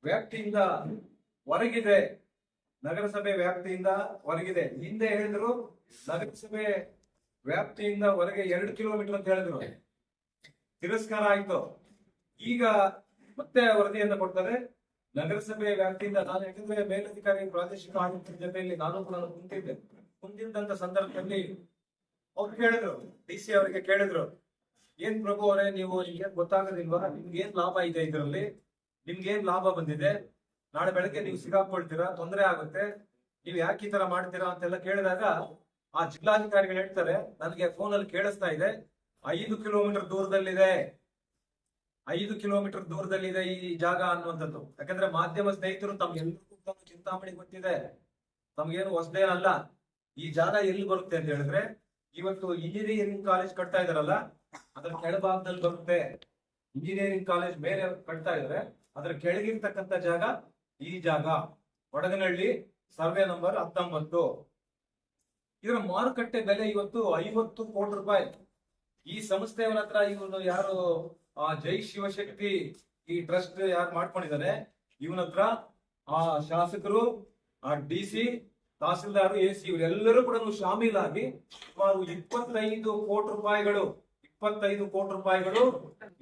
ವ್ಯಾಪ್ತಿಯಿಂದ ಹೊರಗಿದೆ, ನಗರಸಭೆ ವ್ಯಾಪ್ತಿಯಿಂದ ಹೊರಗಿದೆ. ಹಿಂದೆ ಹೇಳಿದ್ರು ನಗರಸಭೆ ವ್ಯಾಪ್ತಿಯಿಂದ ಹೊರಗೆ 2 ಕಿಲೋಮೀಟರ್ ಅಂತ ಹೇಳಿದ್ರು, ತಿರಸ್ಕಾರ ಆಯ್ತು. ಈಗ ಮತ್ತೆ ವರದಿಯನ್ನ ಕೊಡ್ತಾರೆ ನಗರಸಭೆ ವ್ಯಾಪ್ತಿಯಿಂದ. ನಾನು ಯಾಕಂದ್ರೆ ಮೇಲಧಿಕಾರಿ ಪ್ರಾದೇಶಿಕ ಆಡಳಿತರ ಜೊತೆಯಲ್ಲಿ ನಾನು ಕೂಡ ಕುಂತಿದ್ದಂತ ಸಂದರ್ಭದಲ್ಲಿ ಅವ್ರು ಕೇಳಿದ್ರು, ಡಿಸಿ ಅವರಿಗೆ ಕೇಳಿದ್ರು, ಏನ್ ಪ್ರಭು ಅವರೇ ನೀವು ನಿಮ್ಗೆ ಗೊತ್ತಾಗೋದಿಲ್ವಾ, ನಿಮ್ಗೆ ಏನ್ ಲಾಭ ಇದೆ ಇದರಲ್ಲಿ, ನಿಮ್ಗೆ ಏನ್ ಲಾಭ ಬಂದಿದೆ, ನಾಳೆ ಬೆಳಗ್ಗೆ ನೀವು ಸಿಗಾಕೊಳ್ತೀರಾ, ತೊಂದರೆ ಆಗುತ್ತೆ, ನೀವು ಯಾಕೆ ಈ ತರ ಮಾಡ್ತೀರಾ ಅಂತೆಲ್ಲ ಕೇಳಿದಾಗ ಆ ಜಿಲ್ಲಾಧಿಕಾರಿಗಳು ಹೇಳ್ತಾರೆ, ನನಗೆ ಫೋನಲ್ಲಿ ಕೇಳಿಸ್ತಾ ಇದೆ 5 ಕಿಲೋಮೀಟರ್ ದೂರದಲ್ಲಿದೆ, 5 ಕಿಲೋಮೀಟರ್ ದೂರದಲ್ಲಿದೆ ಈ ಜಾಗ ಅನ್ನುವಂಥದ್ದು. ಯಾಕಂದ್ರೆ ಮಾಧ್ಯಮ ಸ್ನೇಹಿತರು ತಮ್ಗೆಲ್ಲರಿಗೂ ಚಿಂತಾಮಣಿ ಗೊತ್ತಿದೆ, ತಮ್ಗೇನು ಹೊಸದೇನಲ್ಲ. ಈ ಜಾಗ ಎಲ್ಲಿ ಬರುತ್ತೆ ಅಂತ ಹೇಳಿದ್ರೆ ಇವತ್ತು ಇಂಜಿನಿಯರಿಂಗ್ ಕಾಲೇಜ್ ಕಟ್ತಾ ಇದಾರಲ್ಲ, ಅದರ ಕೆಳಭಾಗದಲ್ಲಿ ಬರುತ್ತೆ. ಇಂಜಿನಿಯರಿಂಗ್ ಕಾಲೇಜ್ ಮೇಲೆ ಕಟ್ತಾ ಇದ್ರೆ ಅದರ ಕೆಳಗಿರ್ತಕ್ಕಂಥ ಜಾಗ ಈ ಜಾಗ, ಒಡಗನಹಳ್ಳಿ, ಸರ್ವೆ ನಂಬರ್ 19. ಇದರ ಮಾರುಕಟ್ಟೆ ಬೆಲೆ ಇವತ್ತು 50 ಕೋಟಿ ರೂಪಾಯಿ. ಈ ಸಂಸ್ಥೆಯವರ ಹತ್ರ ಇವನು ಯಾರು ಜೈ ಶಿವಶಕ್ತಿ ಈ ಟ್ರಸ್ಟ್ ಯಾರು ಮಾಡ್ಕೊಂಡಿದ್ದಾರೆ, ಇವನ ಹತ್ರ ಆ ಶಾಸಕರು, ಆ DC, ತಹಸೀಲ್ದಾರ್, AC ಇವರೆಲ್ಲರೂ ಕೂಡ ಶಾಮೀಲಾಗಿ ಸುಮಾರು 25 ಕೋಟಿ ರೂಪಾಯಿಗಳು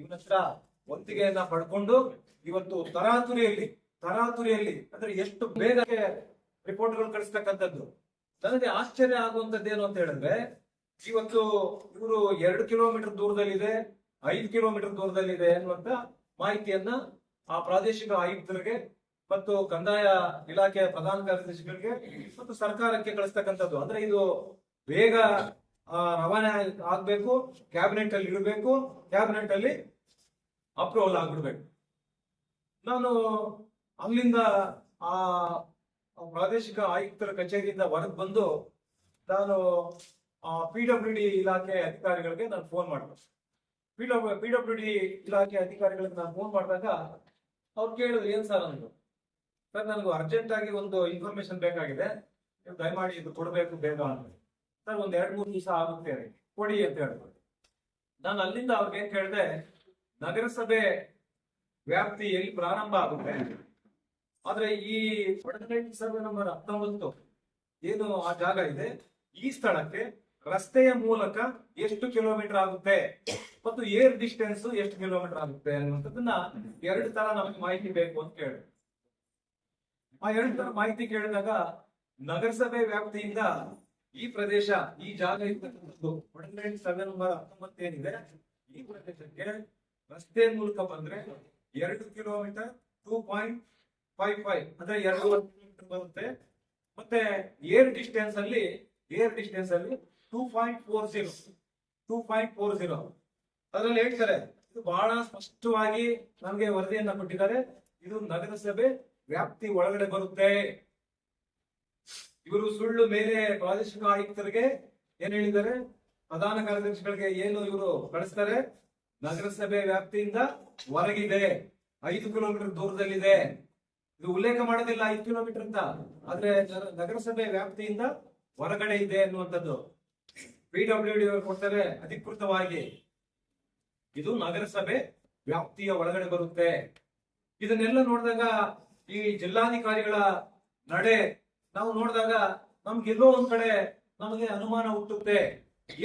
ಇವನ ಹತ್ರ ಒತ್ತಿಗೆಯನ್ನ ಪಡ್ಕೊಂಡು ಇವತ್ತು ತರಾತುರಿಯಲ್ಲಿ ಅಂದ್ರೆ ಎಷ್ಟು ಬೇಗ ರಿಪೋರ್ಟ್ಗಳು ಕಳಿಸ್ತಕ್ಕಂಥದ್ದು. ನನಗೆ ಆಶ್ಚರ್ಯ ಆಗುವಂತದ್ದು ಏನು ಅಂತ ಹೇಳಿದ್ರೆ, ಇವತ್ತು ಇವರು 2 ಕಿಲೋಮೀಟರ್ ದೂರದಲ್ಲಿದೆ, 5 ಕಿಲೋಮೀಟರ್ ದೂರದಲ್ಲಿದೆ ಅನ್ನುವಂತ ಮಾಹಿತಿಯನ್ನ ಆ ಪ್ರಾದೇಶಿಕ ಆಯುಕ್ತರಿಗೆ ಮತ್ತು ಕಂದಾಯ ಇಲಾಖೆಯ ಪ್ರಧಾನ ಕಾರ್ಯದರ್ಶಿಗಳಿಗೆ ಮತ್ತು ಸರ್ಕಾರಕ್ಕೆ ಕಳಿಸ್ತಕ್ಕಂಥದ್ದು. ಅಂದ್ರೆ ಇದು ಬೇಗ ರವಾನೆ ಆಗ್ಬೇಕು, ಕ್ಯಾಬಿನೆಟ್ ಅಲ್ಲಿ ಇಡಬೇಕು, ಕ್ಯಾಬಿನೆಟ್ ಅಲ್ಲಿ ಅಪ್ರೂವಲ್ ಆಗ್ಬಿಡ್ಬೇಕು. ನಾನು ಅಲ್ಲಿಂದ ಆ ಪ್ರಾದೇಶಿಕ ಆಯುಕ್ತರ ಕಚೇರಿಯಿಂದ ಹೊರಗೆ ಬಂದು ನಾನು PWD ಇಲಾಖೆ ಅಧಿಕಾರಿಗಳಿಗೆ ನಾನು ಫೋನ್ ಮಾಡಿದೆ. PWD ಇಲಾಖೆ ಅಧಿಕಾರಿಗಳಿಗೆ ನಾನು ಫೋನ್ ಮಾಡಿದಾಗ ಅವ್ರು ಕೇಳಿದ್ರು, ಏನ್ ಸರ್ ಅಂದ್ರು. ಸರ್, ನನಗೂ ಅರ್ಜೆಂಟ್ ಆಗಿ ಒಂದು ಇನ್ಫಾರ್ಮೇಶನ್ ಬೇಕಾಗಿದೆ, ನೀವು ದಯಮಾಡಿ ಇದು ಕೊಡಬೇಕು ಬೇಗ ಅಂತ. ಸರ್, ಒಂದ್ 2-3 ದಿವಸ ಆಗುತ್ತೆ ಕೊಡಿ ಅಂತ ಹೇಳಿದ್ರು. ನಾನು ಅಲ್ಲಿಂದ ಅವ್ರಿಗೆ ಏನ್ ಕೇಳಿದೆ, ನಗರಸಭೆ ವ್ಯಾಪ್ತಿ ಎಲ್ಲಿ ಪ್ರಾರಂಭ ಆಗುತ್ತೆ, ಆದ್ರೆ ಈ ಒಡಗನಹಳ್ಳಿ ಸರ್ವೆ ನಂಬರ್ 19 ಏನು ಆ ಜಾಗ ಇದೆ, ಈ ಸ್ಥಳಕ್ಕೆ ರಸ್ತೆಯ ಮೂಲಕ ಎಷ್ಟು ಕಿಲೋಮೀಟರ್ ಆಗುತ್ತೆ ಮತ್ತು ಏರ್ ಡಿಸ್ಟೆನ್ಸ್ ಎಷ್ಟು ಕಿಲೋಮೀಟರ್ ಆಗುತ್ತೆ ಅನ್ನುವಂಥದ್ದನ್ನ 2 ತರ ನಮಗೆ ಮಾಹಿತಿ ಬೇಕು ಅಂತ ಕೇಳಿ. ಆ 2 ತರ ಮಾಹಿತಿ ಕೇಳಿದಾಗ ನಗರಸಭೆ ವ್ಯಾಪ್ತಿಯಿಂದ ಈ ಪ್ರದೇಶ, ಈ ಜಾಗ ಇರ್ತಕ್ಕಂಥದ್ದು ಒಡಗನಹಳ್ಳಿ ಸರ್ವೆ ನಂಬರ್ 19 ಏನಿದೆ, ಈ ಪ್ರದೇಶಕ್ಕೆ ರಸ್ತೆ ಮೂಲಕ ಬಂದ್ರೆ 2 ಕಿಲೋಮೀಟರ್ 2.55 ಅಂದ್ರೆ 2 ಕಿಲೋಮೀಟರ್ ಬರುತ್ತೆ. ಮತ್ತೆ ಏರ್ ಡಿಸ್ಟೆನ್ಸ್ ಅಲ್ಲಿ 2.40 ಅದರಲ್ಲಿ ಹೇಳ್ತಾರೆ. ಇದು ಬಹಳ ಸ್ಪಷ್ಟವಾಗಿ ನಮಗೆ ವರದಿಯನ್ನ ಕೊಟ್ಟಿದ್ದಾರೆ. ಇದು ನಗರಸಭೆ ವ್ಯಾಪ್ತಿ ಒಳಗಡೆ ಬರುತ್ತೆ. ಇವರು ಸುಳ್ಳು ಮೇಲೆ ಪ್ರಾದೇಶಿಕ ಆಯುಕ್ತರಿಗೆ ಏನ್ ಹೇಳಿದ್ದಾರೆ, ಪ್ರಧಾನ ಕಾರ್ಯದರ್ಶಿಗಳಿಗೆ ಏನು ಇವರು ಕಳಿಸ್ತಾರೆ, ನಗರಸಭೆ ವ್ಯಾಪ್ತಿಯಿಂದ ಹೊರಗಿದೆ, 5 ಕಿಲೋಮೀಟರ್ ದೂರದಲ್ಲಿದೆ. ಇದು ಉಲ್ಲೇಖ ಮಾಡೋದಿಲ್ಲ 5 ಕಿಲೋಮೀಟರ್ ಅಂತ, ಆದ್ರೆ ನಗರಸಭೆ ವ್ಯಾಪ್ತಿಯಿಂದ ಹೊರಗಡೆ ಇದೆ ಅನ್ನುವಂಥದ್ದು PWD ಅವರು ಕೊಡ್ತಾರೆ ಅಧಿಕೃತವಾಗಿ. ಇದು ನಗರಸಭೆ ವ್ಯಾಪ್ತಿಯ ಒಳಗಡೆ ಬರುತ್ತೆ. ಇದನ್ನೆಲ್ಲ ನೋಡಿದಾಗ ಈ ಜಿಲ್ಲಾಧಿಕಾರಿಗಳ ನಡೆ ನಾವು ನೋಡಿದಾಗ ನಮ್ಗೆಲ್ಲೋ ಒಂದ್ ಕಡೆ ನಮಗೆ ಅನುಮಾನ ಹುಟ್ಟುತ್ತೆ.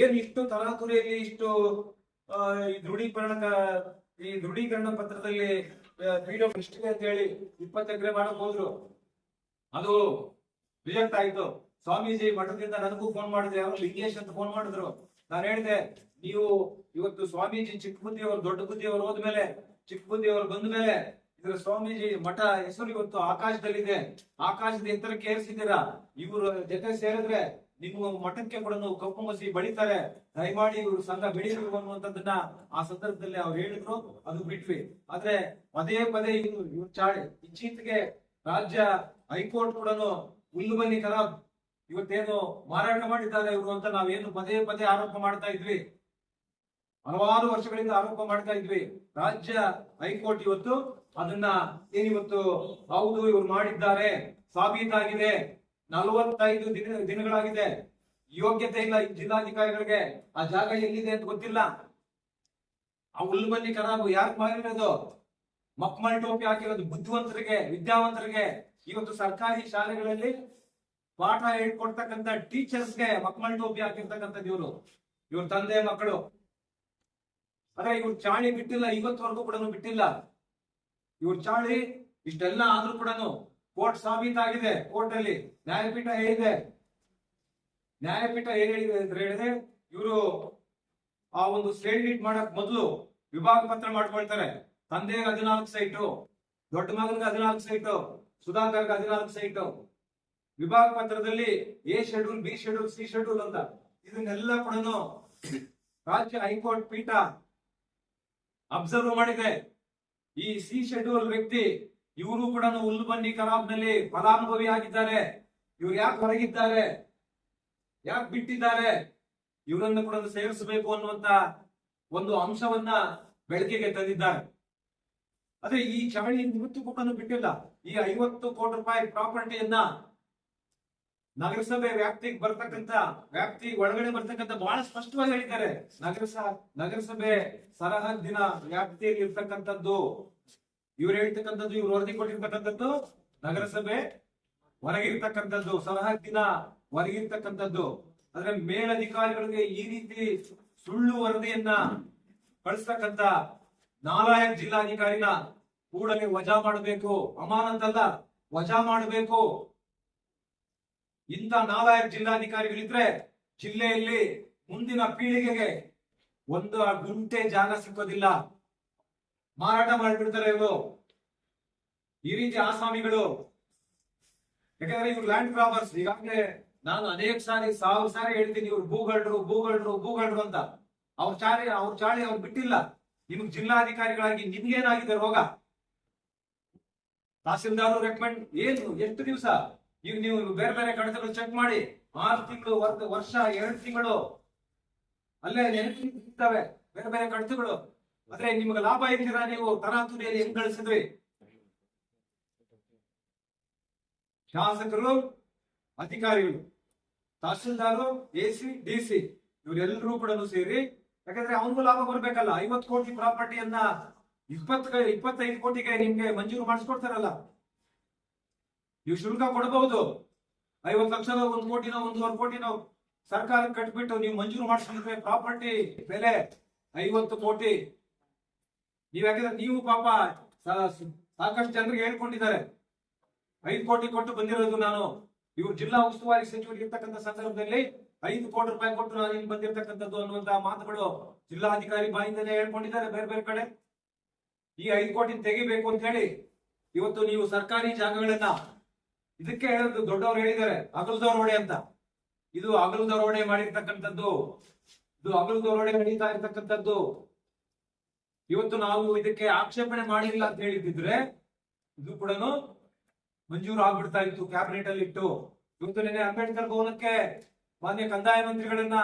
ಏನ್ ಇಷ್ಟು ತರಾತುರಿಯಲ್ಲಿ ಇಷ್ಟು ಈ ದೃಢೀಕರಣ ಪತ್ರದಲ್ಲಿ PWD ಅಂತ ಹೇಳಿ 20 ಎಕರೆ ಮಾಡಕ್ ಹೋದ್ರು, ಅದು ರಿಜೆಕ್ಟ್ ಆಯ್ತು. ಸ್ವಾಮೀಜಿ ಮಠದಿಂದ ನನಗೂ ಫೋನ್ ಮಾಡಿದ್ರೆ, ಅವರು ಲಿಂಗೇಶ್ ಅಂತ ಫೋನ್ ಮಾಡಿದ್ರು. ನಾನು ಹೇಳಿದೆ, ನೀವು ಇವತ್ತು ಸ್ವಾಮೀಜಿ ಚಿಕ್ಕ ಬುದ್ಧಿಯವರು ದೊಡ್ಡ ಬುದ್ಧಿಯವರು ಹೋದ್ಮೇಲೆ, ಚಿಕ್ಕ ಬುದ್ಧಿಯವರು ಬಂದ ಮೇಲೆ ಇದ್ರ ಸ್ವಾಮೀಜಿ ಮಠ ಹೆಸರು ಇವತ್ತು ಆಕಾಶದಲ್ಲಿದೆ, ಆಕಾಶದ ಎತ್ತರಕ್ಕೆ ಏರಿಸಿದ್ದೀರಾ. ಇವರು ಜೊತೆ ಸೇರಿದ್ರೆ ನಿಮ್ಮ ಮಠಕ್ಕೆ ಕೂಡ ಕಪ್ಪು ಮಸಿ ಬಳಿತಾರೆ, ದಯಮಾಡಿ ಇವರು ಸಂಘ ಬೆಳೀಬೇಕು ಅನ್ನುವಂಥದ್ದನ್ನ ಆ ಸಂದರ್ಭದಲ್ಲಿ ಅವ್ರು ಹೇಳಿದ್ರು. ಅದು ಬಿಟ್ವಿ. ಆದ್ರೆ ಪದೇ ಇವ್ರು ಚಾಳಿ ಇತ್ತೀಚೆಗೆ ರಾಜ್ಯ ಹೈಕೋರ್ಟ್ ಕೂಡ ಹುಲ್ಲುಬನ್ನಿ ಖರಾಬ್ ಇವತ್ತೇನು ಮಾರಾಟ ಮಾಡಿದ್ದಾರೆ ಇವರು ಅಂತ ನಾವೇನು ಪದೇ ಆರೋಪ ಮಾಡ್ತಾ ಇದ್ವಿ, ಹಲವಾರು ವರ್ಷಗಳಿಂದ ಆರೋಪ ಮಾಡ್ತಾ ಇದ್ವಿ. ರಾಜ್ಯ ಹೈಕೋರ್ಟ್ ಇವತ್ತು ಅದನ್ನ ಏನಿವತ್ತು ಹೌದು ಇವ್ರು ಮಾಡಿದ್ದಾರೆ, ಸಾಬೀತಾಗಿದೆ. 45 ದಿನಗಳಾಗಿದೆ. ಯೋಗ್ಯತೆ ಇಲ್ಲ ಜಿಲ್ಲಾಧಿಕಾರಿಗಳಿಗೆ, ಆ ಜಾಗ ಎಲ್ಲಿದೆ ಅಂತ ಗೊತ್ತಿಲ್ಲ. ಆ ಹುಲ್ಲುಬನ್ನಿ ಖರಾಬು ಯಾಕೆ ಮಾಡಿರೋದು? ಮಕ್ಮಲ್ ಟೋಪಿ ಹಾಕಿರೋದು ಬುದ್ಧಿವಂತರಿಗೆ, ವಿದ್ಯಾವಂತರಿಗೆ. ಇವತ್ತು ಸರ್ಕಾರಿ ಶಾಲೆಗಳಲ್ಲಿ ಪಾಠ ಹೇಳ್ಕೊಡ್ತಕ್ಕಂಥ ಟೀಚರ್ಸ್ಗೆ ಮಕ್ಮಲ್ ಟೋಪಿ ಹಾಕಿರ್ತಕ್ಕಂಥದ್ದು ಇವ್ರ ತಂದೆ ಮಕ್ಕಳು. ಆದ್ರೆ ಇವ್ರ ಚಾಳಿ ಬಿಟ್ಟಿಲ್ಲ, ಇವತ್ತವರೆಗೂ ಕೂಡ ಬಿಟ್ಟಿಲ್ಲ. ಇವ್ರ ಚಾಳಿ ಇಷ್ಟೆಲ್ಲ ಆದ್ರೂ ಕೂಡ ಕೋರ್ಟ್ ಸಾಬೀತಾಗಿದೆ. ಕೋರ್ಟ್ ಅಲ್ಲಿ ನ್ಯಾಯಪೀಠ ಹೇಳಿದೆ ಅಂತ ಹೇಳಿದ್ರೆ, ಇವರು ಆ ಒಂದು ಸ್ಟೇಟ್ ಲೀಡ್ ಮಾಡಕ್ ಮೊದಲು ವಿಭಾಗ ಪತ್ರ ಮಾಡ್ಕೊಳ್ತಾರೆ. ತಂದೆಗೆ 14 ಸೈಟು, ದೊಡ್ಡ ಮಗನಿಗೆ 14 ಸೈಟು, ಸುಧಾಕರ್ಗೆ 14 ಸೈಟು. ವಿಭಾಗ ಪತ್ರದಲ್ಲಿ A schedule, B schedule, C schedule ಅಂತ ಇದನ್ನೆಲ್ಲ ಕೂಡ ರಾಜ್ಯ ಹೈಕೋರ್ಟ್ ಪೀಠ ಅಬ್ಸರ್ವ್ ಮಾಡಿದೆ. ಈ C ಶೆಡ್ಯೂಲ್ ವ್ಯಕ್ತಿ ಇವರು ಕೂಡ ಹುಲ್ಲುಬನ್ನಿ ಖರಾಬ್ನಲ್ಲಿ ಫಲಾನುಭವಿ ಆಗಿದ್ದಾರೆ. ಇವ್ರು ಯಾಕೆ ಹೊರಗಿದ್ದಾರೆ, ಯಾಕೆ ಬಿಟ್ಟಿದ್ದಾರೆ, ಇವರನ್ನು ಕೂಡ ಸೇರಿಸಬೇಕು ಅನ್ನುವಂತ ಒಂದು ಅಂಶವನ್ನ ಬೆಳಕಿಗೆ ತಂದಿದ್ದಾರೆ. ಅದೇ ಈ ಚವಳಿ ಇವತ್ತು ಕೂಡ ಬಿಟ್ಟಿಲ್ಲ. ಈ 50 ಕೋಟಿ ರೂಪಾಯಿ ಪ್ರಾಪರ್ಟಿಯನ್ನ ನಗರಸಭೆ ವ್ಯಾಪ್ತಿಗೆ ಬರ್ತಕ್ಕಂತ ವ್ಯಾಪ್ತಿ ಒಳಗಡೆ ಬರ್ತಕ್ಕಂತ ಬಹಳ ಸ್ಪಷ್ಟವಾಗಿ ಹೇಳಿದ್ದಾರೆ. ನಗರಸಭೆ ಸರಹದ್ದಿನ ವ್ಯಾಪ್ತಿಯಲ್ಲಿ ಇರ್ತಕ್ಕಂಥದ್ದು ಇವ್ರು ಹೇಳ್ತಕ್ಕಂಥದ್ದು, ಇವ್ರು ವರದಿ ಕೊಟ್ಟಿರ್ತಕ್ಕಂಥದ್ದು ನಗರಸಭೆ ಹೊರಗಿರ್ತಕ್ಕಂಥದ್ದು, ಸರಹದ್ದಿನ ಹೊರಗಿರ್ತಕ್ಕಂಥದ್ದು. ಆದ್ರೆ ಮೇಲಧಿಕಾರಿಗಳಿಗೆ ಈ ರೀತಿ ಸುಳ್ಳು ವರದಿಯನ್ನ ಕಳಿಸ್ತಕ್ಕಂತ ನಾಲಾಯಕ್ ಜಿಲ್ಲಾಧಿಕಾರಿನ ಕೂಡಲೇ ವಜಾ ಮಾಡಬೇಕು, ಅಮಾನತಲ್ಲ ವಜಾ ಮಾಡಬೇಕು. ಇಂಥ ನಾಲಾಯಕ್ ಜಿಲ್ಲಾಧಿಕಾರಿಗಳಿದ್ರೆ ಜಿಲ್ಲೆಯಲ್ಲಿ ಮುಂದಿನ ಪೀಳಿಗೆಗೆ ಒಂದು ಗುಂಟೆ ಜಾಗ ಸಿಕ್ಕೋದಿಲ್ಲ, ಮಾರಾಟ ಮಾಡಿಬಿಡ್ತಾರೆ ಇವರು. ಈ ರೀತಿ ಆಸಾಮಿಗಳು, ಯಾಕಂದ್ರೆ ಇವ್ರು ಲ್ಯಾಂಡ್ ಗ್ರಾಬರ್ಸ್. ಈಗಾಗಲೇ ನಾನು ಅನೇಕ ಸಾರಿ 1000 ಸಾರಿ ಹೇಳ್ತೀನಿ, ಇವ್ರು ಭೂಗಳ್ರು ಅಂತ. ಅವ್ರ ಚಾಳಿ ಅವ್ರು ಬಿಟ್ಟಿಲ್ಲ. ನಿಮ್ಗೆ ಜಿಲ್ಲಾಧಿಕಾರಿಗಳಾಗಿ ನಿಮ್ಗೇನಾಗಿದೆ ರೋಗ? ತಹಸೀಲ್ದಾರ್ ರೆಕಮೆಂಡ್ ಏನು, ಎಷ್ಟು ದಿವಸ ಈಗ ನೀವು ಬೇರೆ ಬೇರೆ ಕಡತಗಳು ಚೆಕ್ ಮಾಡಿ, 6 ತಿಂಗಳು, ವರ್ಷ, 2 ತಿಂಗಳು ಅಲ್ಲೇ ನೆನಪಿರ್ತವೆ ಬೇರೆ ಬೇರೆ ಕಡತಗಳು. ಆದ್ರೆ ನಿಮ್ಗೆ ಲಾಭ ಇದ್ದೀರಾ ನೀವು ತರಾತುರಿಯಲ್ಲಿ ಹೆಂಗ್ ಗಳಿಸಿದ್ರಿ? ಶಾಸಕರು, ಅಧಿಕಾರಿಗಳು, ತಹಸೀಲ್ದಾರು, AC, DC ಇವರೆಲ್ಲರೂ ಕೂಡ ಸೇರಿ, ಯಾಕಂದ್ರೆ ಅವನಿಗೂ ಲಾಭ ಬರ್ಬೇಕಲ್ಲ. 50 ಕೋಟಿ ಪ್ರಾಪರ್ಟಿಯನ್ನ 25 ಕೋಟಿಗೆ ನಿಮ್ಗೆ ಮಂಜೂರು ಮಾಡಿಸ್ಕೊಡ್ತಾರಲ್ಲ, ನೀವು ಶುಲ್ಕ ಕೊಡಬಹುದು. 50 ಲಕ್ಷದ 1 ಕೋಟಿನೋ 1.5 ಕೋಟಿನೋ ಸರ್ಕಾರ ಕಟ್ಬಿಟ್ಟು ನೀವು ಮಂಜೂರು ಮಾಡಿಸ್ಕೊಂಡ್ರೆ ಪ್ರಾಪರ್ಟಿ ಬೆಲೆ 50 ಕೋಟಿ. ಯಾಕಂದ್ರೆ ನೀವು ಪಾಪ ಸಾಕಷ್ಟು ಜನರಿಗೆ ಹೇಳ್ಕೊಂಡಿದ್ದಾರೆ, 5 ಕೋಟಿ ಕೊಟ್ಟು ಬಂದಿರೋದು ನಾನು. ಇವ್ರು ಜಿಲ್ಲಾ ಉಸ್ತುವಾರಿ ಸಚಿವರು ಇರ್ತಕ್ಕಂಥ ಸಂದರ್ಭದಲ್ಲಿ 5 ಕೋಟಿ ರೂಪಾಯಿ ಕೊಟ್ಟು ನಾನು ಇಲ್ಲಿ ಬಂದಿರತಕ್ಕಂಥದ್ದು ಅನ್ನುವಂತಹ ಮಾತುಗಳು ಜಿಲ್ಲಾಧಿಕಾರಿ ಬಾಯಿಂದಲೇ ಹೇಳ್ಕೊಂಡಿದ್ದಾರೆ ಬೇರೆ ಬೇರೆ ಕಡೆ. ಈ 5 ಕೋಟಿ ತೆಗಿಬೇಕು ಅಂತ ಹೇಳಿ ಇವತ್ತು ನೀವು ಸರ್ಕಾರಿ ಜಾಗಗಳನ್ನ, ಇದಕ್ಕೆ ಹೇಳೋದು ದೊಡ್ಡವರು ಹೇಳಿದ್ದಾರೆ ಅಗಲದವರೊಡೆ ಅಂತ. ಇದು ಅಗಲದವರೊಡೆ ಮಾಡಿರ್ತಕ್ಕಂಥದ್ದು, ಇದು ಅಗಲದವರೊಡೆ ನಡೀತಾ ಇರ್ತಕ್ಕಂಥದ್ದು. ಇವತ್ತು ನಾವು ಇದಕ್ಕೆ ಆಕ್ಷೇಪಣೆ ಮಾಡಿಲ್ಲ ಅಂತ ಹೇಳಿದ್ರೆ ಇದು ಕೂಡ ಮಂಜೂರು ಆಗ್ಬಿಡ್ತಾ ಇತ್ತು ಕ್ಯಾಬಿನೆಟ್ ಅಲ್ಲಿ ಇಟ್ಟು. ಇವತ್ತು ನೆನೆ ಅಂಬೇಡ್ಕರ್ ಭವನಕ್ಕೆ ಮಾನ್ಯ ಕಂದಾಯ ಮಂತ್ರಿಗಳನ್ನ